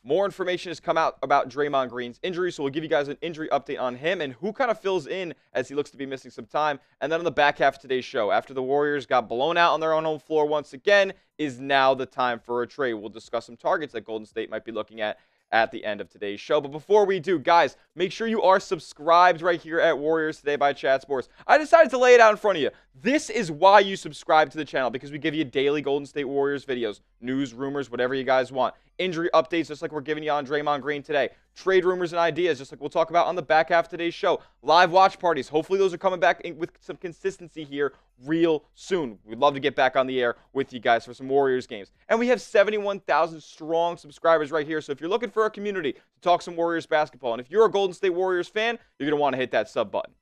more information has come out about Draymond Green's injury, so we'll give you guys an injury update on him and who kind of fills in as he looks to be missing some time. And then on the back half of today's show, after the Warriors got blown out on their own home floor once again, is now the time for a trade. We'll discuss some targets that Golden State might be looking at the end of today's show. But before we do, guys, make sure you are subscribed right here at Warriors Today by Chat Sports. I decided to lay it out in front of you. This is why you subscribe to the channel, because we give you daily Golden State Warriors videos, news, rumors, whatever you guys want. Injury updates, just like we're giving you on Draymond Green today. Trade rumors and ideas, just like we'll talk about on the back half of today's show. Live watch parties. Hopefully those are coming back with some consistency here real soon. We'd love to get back on the air with you guys for some Warriors games. And we have 71,000 strong subscribers right here. So if you're looking for a community to talk some Warriors basketball, and if you're a Golden State Warriors fan, you're going to want to hit that sub button.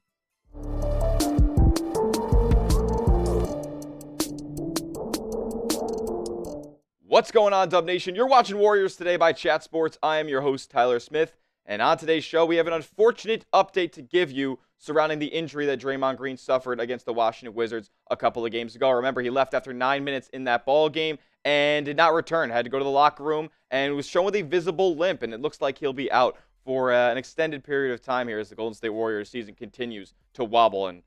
What's going on, Dub Nation? You're watching Warriors Today by Chat Sports. I am your host, Tyler Smith. And on today's show, we have an unfortunate update to give you surrounding the injury that Draymond Green suffered against the Washington Wizards a couple of games ago. Remember, he left after 9 minutes in that ball game and did not return. Had to go to the locker room and was shown with a visible limp. And it looks like he'll be out for an extended period of time here as the Golden State Warriors season continues to wobble and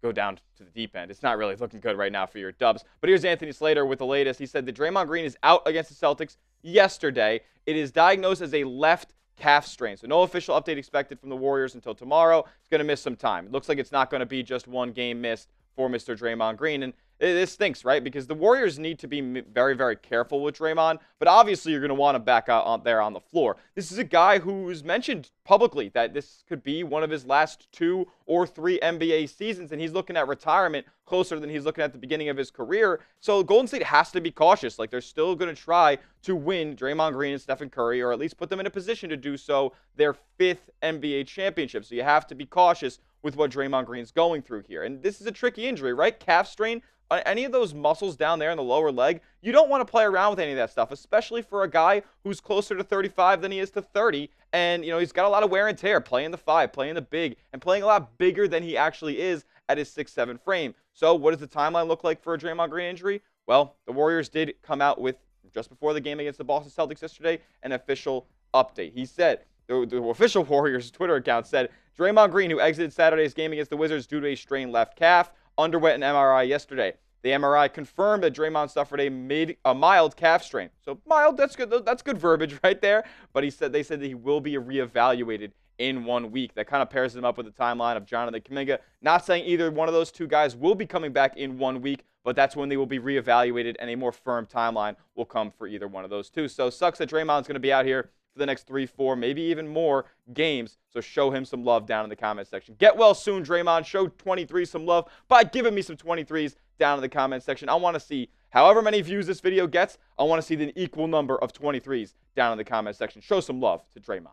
go down to the deep end. It's not really looking good right now for your Dubs. But here's Anthony Slater with the latest. He said that Draymond Green is out against the Celtics yesterday. It is diagnosed as a left calf strain. So no official update expected from the Warriors until tomorrow. He's going to miss some time. It looks like it's not going to be just one game missed for Mr. Draymond Green. And this stinks, right? Because the Warriors need to be very, very careful with Draymond. But obviously, you're going to want him back out there on the floor. This is a guy who's mentioned publicly that this could be one of his last 2 or 3 NBA seasons. And he's looking at retirement closer than he's looking at the beginning of his career. So Golden State has to be cautious. Like, they're still going to try to win Draymond Green and Stephen Curry, or at least put them in a position to do so, their 5th NBA championship. So you have to be cautious with what Draymond Green's going through here. And this is a tricky injury, right? Calf strain. Any of those muscles down there in the lower leg, you don't want to play around with any of that stuff, especially for a guy who's closer to 35 than he is to 30. And, he's got a lot of wear and tear, playing the 5, playing the big, and playing a lot bigger than he actually is at his 6'7" frame. So what does the timeline look like for a Draymond Green injury? Well, the Warriors did come out with, just before the game against the Boston Celtics yesterday, an official update. He said, the official Warriors Twitter account said, Draymond Green, who exited Saturday's game against the Wizards due to a strained left calf, underwent an MRI yesterday. The MRI confirmed that Draymond suffered a mild calf strain. So mild, that's good. That's good verbiage right there. But they said that he will be reevaluated in 1 week. That kind of pairs him up with the timeline of Jonathan Kuminga. Not saying either one of those two guys will be coming back in 1 week, but that's when they will be reevaluated and a more firm timeline will come for either one of those two. So sucks that Draymond's going to be out here for the next 3, 4, maybe even more games. So show him some love down in the comment section. Get well soon, Draymond. Show 23 some love by giving me some 23s down in the comment section. I want to see however many views this video gets. I want to see the equal number of 23s down in the comment section. Show some love to Draymond.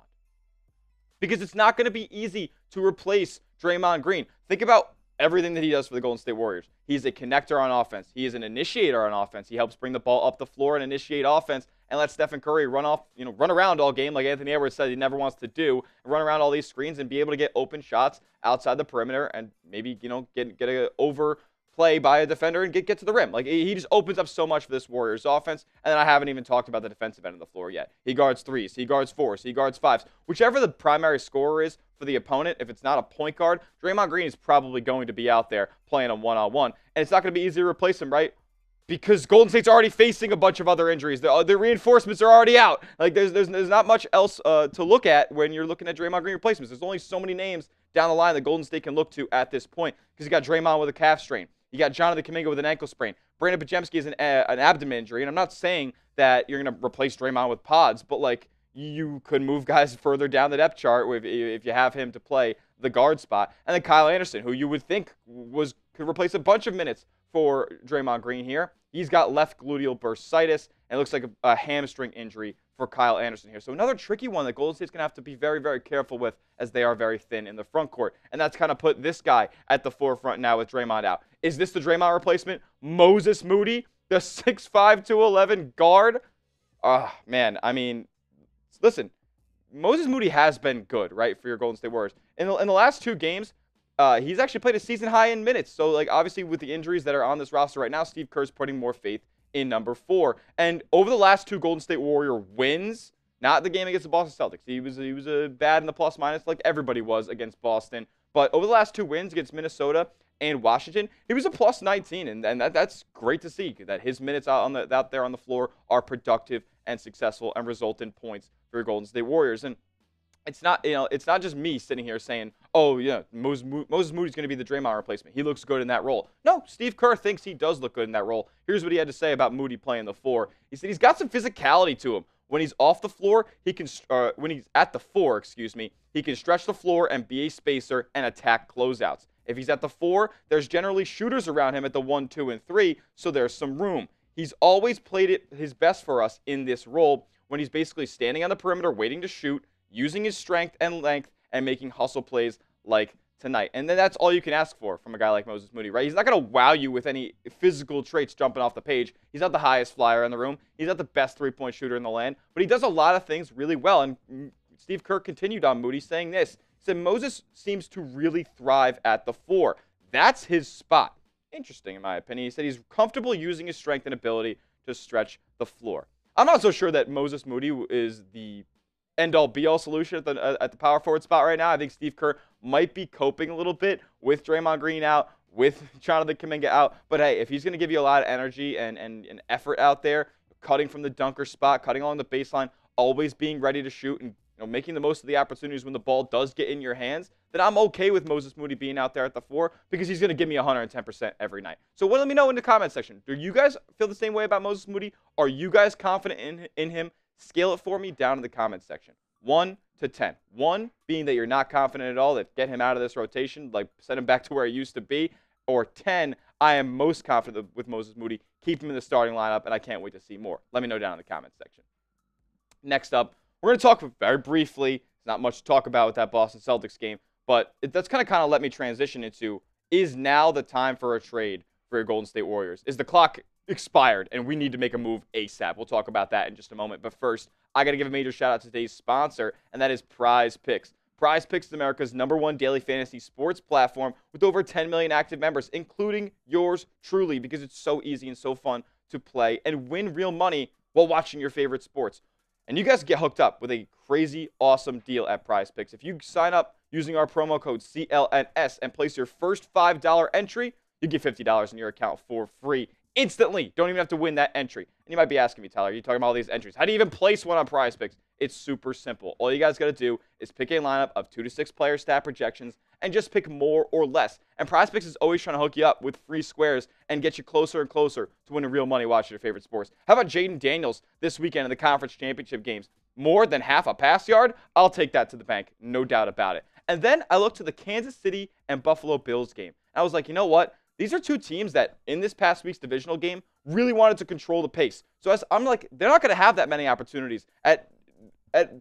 Because it's not going to be easy to replace Draymond Green. Think about everything that he does for the Golden State Warriors. He's a connector on offense. He is an initiator on offense. He helps bring the ball up the floor and initiate offense and let Stephen Curry run around all game like Anthony Edwards said he never wants to do, and run around all these screens and be able to get open shots outside the perimeter and maybe, get a overplay by a defender and get to the rim. Like, he just opens up so much for this Warriors offense. And then I haven't even talked about the defensive end of the floor yet. He guards 3s, he guards 4s, he guards 5s. Whichever the primary scorer is for the opponent, if it's not a point guard, Draymond Green is probably going to be out there playing a one-on-one. And it's not going to be easy to replace him, right? Because Golden State's already facing a bunch of other injuries. The reinforcements are already out. Like, there's not much else to look at when you're looking at Draymond Green replacements. There's only so many names down the line that Golden State can look to at this point. Because you got Draymond with a calf strain. You got Jonathan Kuminga with an ankle sprain. Brandon Podziemski is an abdomen injury. And I'm not saying that you're going to replace Draymond with pods, but, like, you could move guys further down the depth chart if you have him to play the guard spot. And then Kyle Anderson, who you would think could replace a bunch of minutes for Draymond Green here. He's got left gluteal bursitis, and it looks like a hamstring injury for Kyle Anderson here. So another tricky one that Golden State's going to have to be very, very careful with, as they are very thin in the front court. And that's kind of put this guy at the forefront now with Draymond out. Is this the Draymond replacement? Moses Moody, the 6'5", 211 guard? Man, I mean, listen, Moses Moody has been good, right, for your Golden State Warriors. In the last 2 games, he's actually played a season high in minutes. So, like, obviously with the injuries that are on this roster right now, Steve Kerr's putting more faith in number 4. And over the last 2 Golden State Warrior wins, Not the game against the Boston Celtics. He was bad in the plus minus like everybody was against Boston. But over the last 2 wins against Minnesota and Washington, he was a plus 19, and that's great to see that his minutes out there on the floor are productive and successful and result in points for your Golden State Warriors. And it's not just me sitting here saying, oh, yeah, Moses Moody's going to be the Draymond replacement. He looks good in that role. No, Steve Kerr thinks he does look good in that role. Here's what he had to say about Moody playing the 4. He said he's got some physicality to him. When he's off the floor, when he's at the 4, he can stretch the floor and be a spacer and attack closeouts. If he's at the 4, there's generally shooters around him at the 1, 2, and 3, so there's some room. He's always played it his best for us in this role when he's basically standing on the perimeter waiting to shoot, using his strength and length, and making hustle plays like tonight. And then that's all you can ask for from a guy like Moses Moody, right? He's not going to wow you with any physical traits jumping off the page. He's not the highest flyer in the room. He's not the best three-point shooter in the land. But he does a lot of things really well. And Steve Kerr continued on Moody saying this. He said, Moses seems to really thrive at the 4. That's his spot. Interesting, in my opinion. He said he's comfortable using his strength and ability to stretch the floor. I'm not so sure that Moses Moody is the end-all, be-all solution at the power forward spot right now. I think Steve Kerr might be coping a little bit with Draymond Green out, with Jonathan Kuminga out. But, hey, if he's going to give you a lot of energy and effort out there, cutting from the dunker spot, cutting along the baseline, always being ready to shoot, and making the most of the opportunities when the ball does get in your hands, then I'm okay with Moses Moody being out there at the 4 because he's going to give me 110% every night. So let me know in the comment section. Do you guys feel the same way about Moses Moody? Are you guys confident in him? Scale it for me down in the comments section. 1 to 10. 1 being that you're not confident at all, that get him out of this rotation, like send him back to where he used to be. Or 10, I am most confident with Moses Moody. Keep him in the starting lineup, and I can't wait to see more. Let me know down in the comments section. Next up, we're going to talk very briefly. There's not much to talk about with that Boston Celtics game, but that's kind of let me transition into, is now the time for a trade for your Golden State Warriors? Is the clock expired and we need to make a move ASAP? We'll talk about that in just a moment. But first, I got to give a major shout out to today's sponsor, and that is PrizePicks. PrizePicks is America's #1 daily fantasy sports platform with over 10 million active members, including yours truly, because it's so easy and so fun to play and win real money while watching your favorite sports. And you guys get hooked up with a crazy awesome deal at PrizePicks. If you sign up using our promo code CLNS and place your first $5 entry, you get $50 in your account for free instantly. Don't even have to win that entry. And you might be asking me, Tyler, you're talking about all these entries. How do you even place one on PrizePicks? It's super simple. All you guys got to do is pick a lineup of 2 to 6 player stat projections and just pick more or less. And PrizePicks is always trying to hook you up with free squares and get you closer and closer to winning real money watching your favorite sports. How about Jaden Daniels this weekend in the conference championship games? More than half a pass yard? I'll take that to the bank, no doubt about it. And then I looked to the Kansas City and Buffalo Bills game. I was like, you know what? These are two teams that, in this past week's divisional game, really wanted to control the pace. So I'm like, they're not going to have that many opportunities at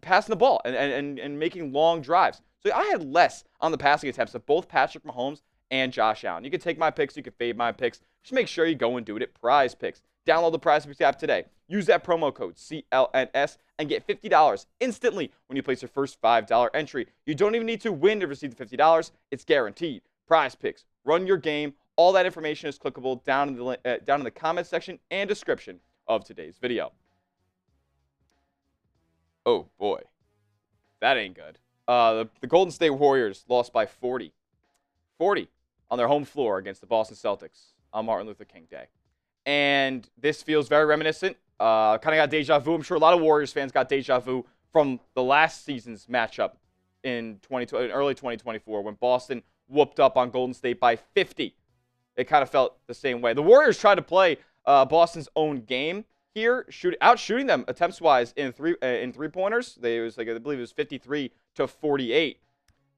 passing the ball and making long drives. So I had less on the passing attempts of both Patrick Mahomes and Josh Allen. You can take my picks. You can fade my picks. Just make sure you go and do it at PrizePicks. Download the PrizePicks app today. Use that promo code CLNS and get $50 instantly when you place your first $5 entry. You don't even need to win to receive the $50. It's guaranteed. PrizePicks. Run your game. All that information is clickable down in the comment section and description of today's video. Oh, boy. That ain't good. The Golden State Warriors lost by 40. 40 on their home floor against the Boston Celtics on Martin Luther King Day. And this feels very reminiscent. Kind of got deja vu. I'm sure a lot of Warriors fans got deja vu from the last season's matchup in early 2024 when Boston whooped up on Golden State by 50. It kind of felt the same way. The Warriors tried to play Boston's own game here, out-shooting them attempts-wise in three-pointers. I believe it was 53 to 48.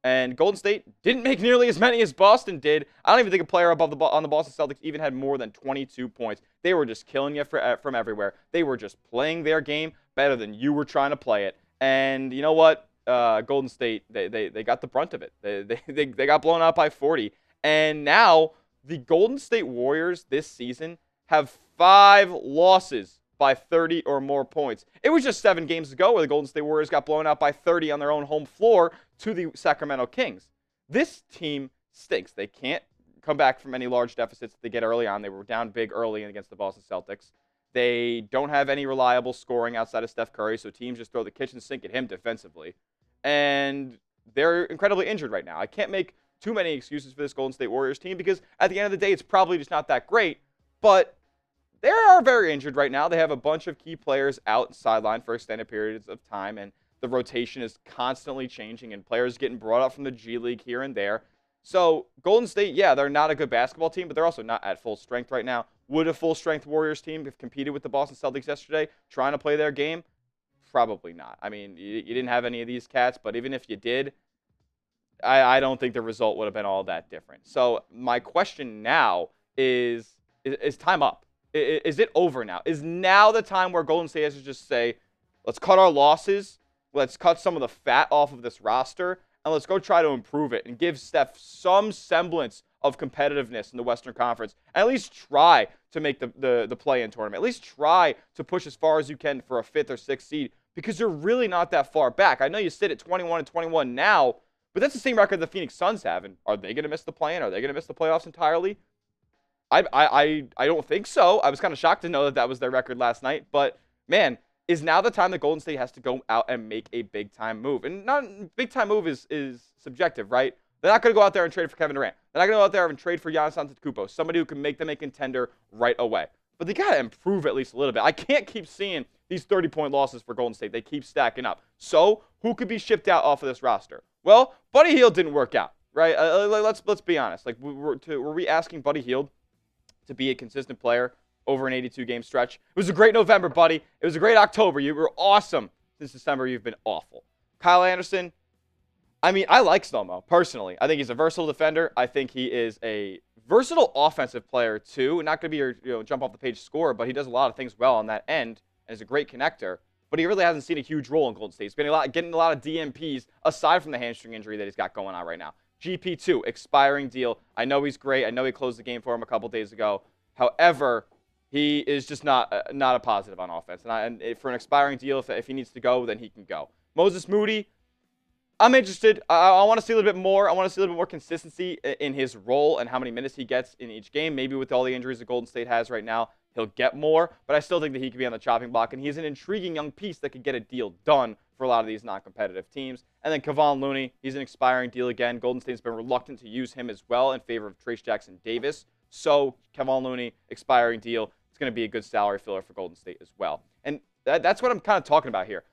And Golden State didn't make nearly as many as Boston did. I don't even think a player on the Boston Celtics even had more than 22 points. They were just killing you from everywhere. They were just playing their game better than you were trying to play it. And you know what? Golden State, they got the brunt of it. They got blown out by 40. And now the Golden State Warriors this season have 5 losses by 30 or more points. It was just 7 games ago where the Golden State Warriors got blown out by 30 on their own home floor to the Sacramento Kings. This team stinks. They can't come back from any large deficits that they get early on. They were down big early against the Boston Celtics. They don't have any reliable scoring outside of Steph Curry, so teams just throw the kitchen sink at him defensively. And they're incredibly injured right now. I can't make too many excuses for this Golden State Warriors team because at the end of the day, it's probably just not that great. But they are very injured right now. They have a bunch of key players out sidelined for extended periods of time, and the rotation is constantly changing, and players getting brought up from the G League here and there. So Golden State, yeah, they're not a good basketball team, but they're also not at full strength right now. Would a full-strength Warriors team have competed with the Boston Celtics yesterday, trying to play their game? Probably not. I mean, you didn't have any of these cats, but even if you did, I don't think the result would have been all that different. So my question now is time up? Is it over now? Is now the time where Golden State has to just say, let's cut our losses, let's cut some of the fat off of this roster, and let's go try to improve it and give Steph some semblance of competitiveness in the Western Conference, and at least try to make the play-in tournament. At least try to push as far as you can for a 5th or 6th seed, because you're really not that far back. I know you sit at 21-21 now, but that's the same record the Phoenix Suns have. And are they going to miss the play-in? Are they going to miss the playoffs entirely? I don't think so. I was kind of shocked to know that was their record last night. But, man, is now the time that Golden State has to go out and make a big-time move. And not big-time move is subjective, right? They're not going to go out there and trade for Kevin Durant. They're not going to go out there and trade for Giannis Antetokounmpo, somebody who can make them a contender right away. But they got to improve at least a little bit. I can't keep seeing these 30-point losses for Golden State. They keep stacking up. So who could be shipped out off of this roster? Well, Buddy Hield didn't work out, right? Let's be honest. Like, were we asking Buddy Hield to be a consistent player over an 82-game stretch? It was a great November, buddy. It was a great October. You were awesome. Since December, you've been awful. Kyle Anderson, I mean, I like Slow-Mo, personally. I think he's a versatile defender. I think he is a versatile offensive player, too. Not going to be your jump-off-the-page scorer, but he does a lot of things well on that end and is a great connector. But he really hasn't seen a huge role in Golden State. He's been getting a lot of DMPs aside from the hamstring injury that he's got going on right now. GP2, expiring deal. I know he's great. I know he closed the game for him a couple days ago. However, he is just not a positive on offense. And for an expiring deal, if he needs to go, then he can go. Moses Moody, I'm interested. I want to see a little bit more. I want to see a little bit more consistency in his role and how many minutes he gets in each game. Maybe with all the injuries that Golden State has right now, he'll get more. But I still think that he could be on the chopping block. And he's an intriguing young piece that could get a deal done for a lot of these non-competitive teams. And then Kevon Looney, he's an expiring deal again. Golden State's been reluctant to use him as well in favor of Trace Jackson-Davis. So Kevon Looney, expiring deal. It's going to be a good salary filler for Golden State as well. And that's what I'm kind of talking about here.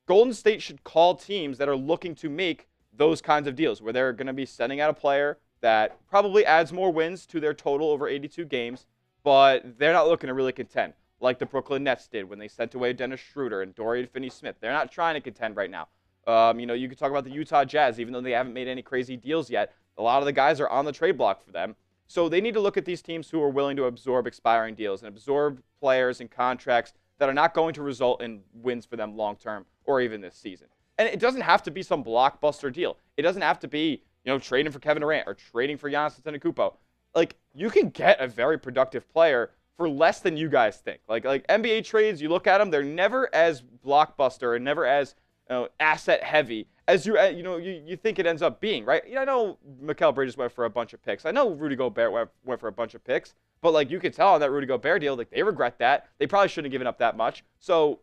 Golden State should call teams that are looking to make those kinds of deals where they're going to be sending out a player that probably adds more wins to their total over 82 games, but they're not looking to really contend like the Brooklyn Nets did when they sent away Dennis Schroeder and Dorian Finney-Smith. They're not trying to contend right now. You could talk about the Utah Jazz, even though they haven't made any crazy deals yet. A lot of the guys are on the trade block for them. So they need to look at these teams who are willing to absorb expiring deals and absorb players and contracts that are not going to result in wins for them long term or even this season. And it doesn't have to be some blockbuster deal. It doesn't have to be, trading for Kevin Durant or trading for Giannis Antetokounmpo. Like, you can get a very productive player for less than you guys think. Like NBA trades, you look at them, they're never as blockbuster and never as asset heavy as you think it ends up being, right? I know Mikal Bridges went for a bunch of picks. I know Rudy Gobert went for a bunch of picks. But, you could tell on that Rudy Gobert deal, they regret that. They probably shouldn't have given up that much. So,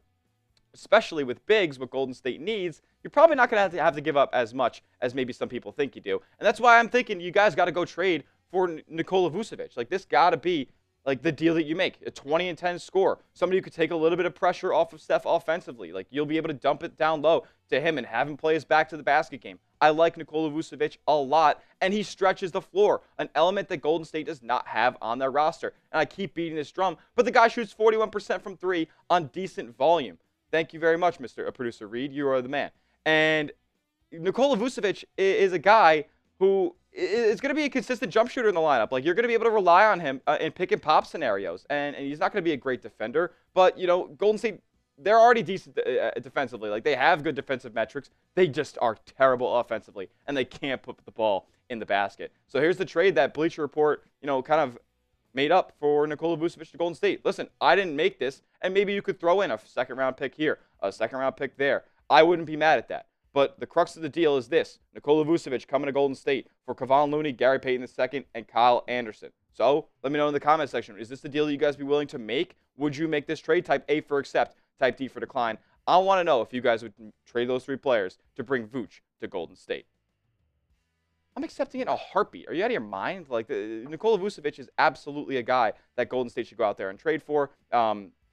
especially with bigs, what Golden State needs, you're probably not going to have to give up as much as maybe some people think you do. And that's why I'm thinking you guys got to go trade for Nikola Vucevic. This got to be, the deal that you make. A 20-10 score. Somebody who could take a little bit of pressure off of Steph offensively. You'll be able to dump it down low to him and have him play his back to the basket game. I like Nikola Vucevic a lot, and he stretches the floor, an element that Golden State does not have on their roster. And I keep beating this drum, but the guy shoots 41% from three on decent volume. Thank you very much, Mr. Producer Reed. You are the man. And Nikola Vucevic is a guy who is going to be a consistent jump shooter in the lineup. You're going to be able to rely on him in pick and pop scenarios. And he's not going to be a great defender, but, Golden State, they're already decent defensively. They have good defensive metrics. They just are terrible offensively, and they can't put the ball in the basket. So here's the trade that Bleacher Report, kind of made up for Nikola Vucevic to Golden State. Listen, I didn't make this, and maybe you could throw in a second-round pick here, a second-round pick there. I wouldn't be mad at that. But the crux of the deal is this. Nikola Vucevic coming to Golden State for Kevon Looney, Gary Payton II, and Kyle Anderson. So let me know in the comment section. Is this the deal you guys be willing to make? Would you make this trade? Type A for accept, type D for decline. I want to know if you guys would trade those 3 players to bring Vooch to Golden State. I'm accepting it in a heartbeat. Are you out of your mind? Like, Nikola Vucevic is absolutely a guy that Golden State should go out there and trade for.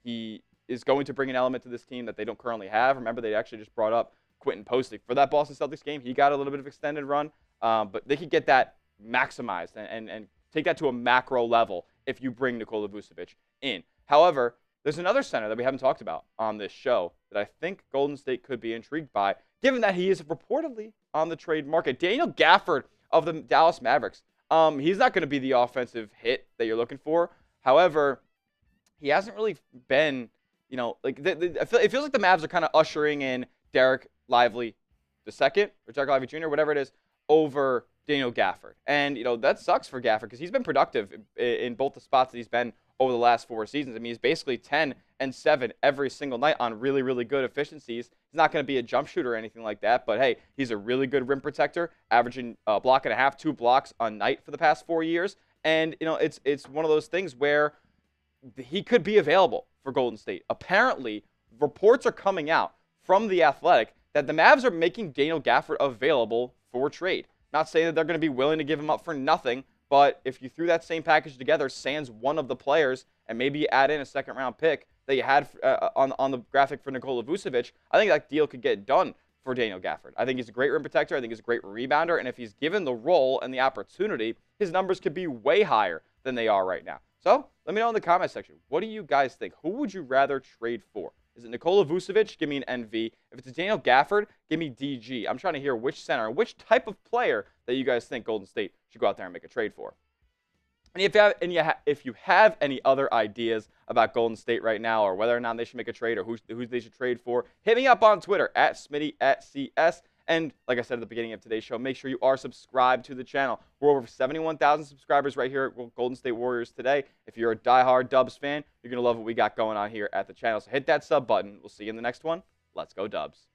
He is going to bring an element to this team that they don't currently have. Remember, they actually just brought up Quentin Postley for that Boston Celtics game. He got a little bit of extended run, but they could get that maximized and take that to a macro level if you bring Nikola Vucevic in. However, there's another center that we haven't talked about on this show that I think Golden State could be intrigued by, given that he is reportedly on the trade market. Daniel Gafford of the Dallas Mavericks. He's not going to be the offensive hit that you're looking for. However, he hasn't really been, like it feels like the Mavs are kind of ushering in Derek Lively II or Derek Lively Jr., whatever it is, over Daniel Gafford. And, that sucks for Gafford because he's been productive in both the spots that he's been over the last 4 seasons. I mean, he's basically 10 and 7 every single night on really, really good efficiencies. He's not going to be a jump shooter or anything like that, but hey, he's a really good rim protector, averaging a block and a half, 2 blocks a night for the past 4 years. And, it's one of those things where he could be available for Golden State. Apparently, reports are coming out from The Athletic that the Mavs are making Daniel Gafford available for trade. Not saying that they're going to be willing to give him up for nothing, but if you threw that same package together, sans one of the players, and maybe you add in a second-round pick that you had on the graphic for Nikola Vucevic, I think that deal could get done for Daniel Gafford. I think he's a great rim protector. I think he's a great rebounder. And if he's given the role and the opportunity, his numbers could be way higher than they are right now. So let me know in the comment section. What do you guys think? Who would you rather trade for? Is it Nikola Vucevic? Give me an NV. If it's Daniel Gafford, give me DG. I'm trying to hear which center and which type of player that you guys think Golden State should go out there and make a trade for. And if you have any other ideas about Golden State right now, or whether or not they should make a trade, or who they should trade for, hit me up on Twitter at Smitty@CS. And like I said at the beginning of today's show, make sure you are subscribed to the channel. We're over 71,000 subscribers right here at Golden State Warriors today. If you're a diehard Dubs fan, you're going to love what we got going on here at the channel. So hit that sub button. We'll see you in the next one. Let's go Dubs.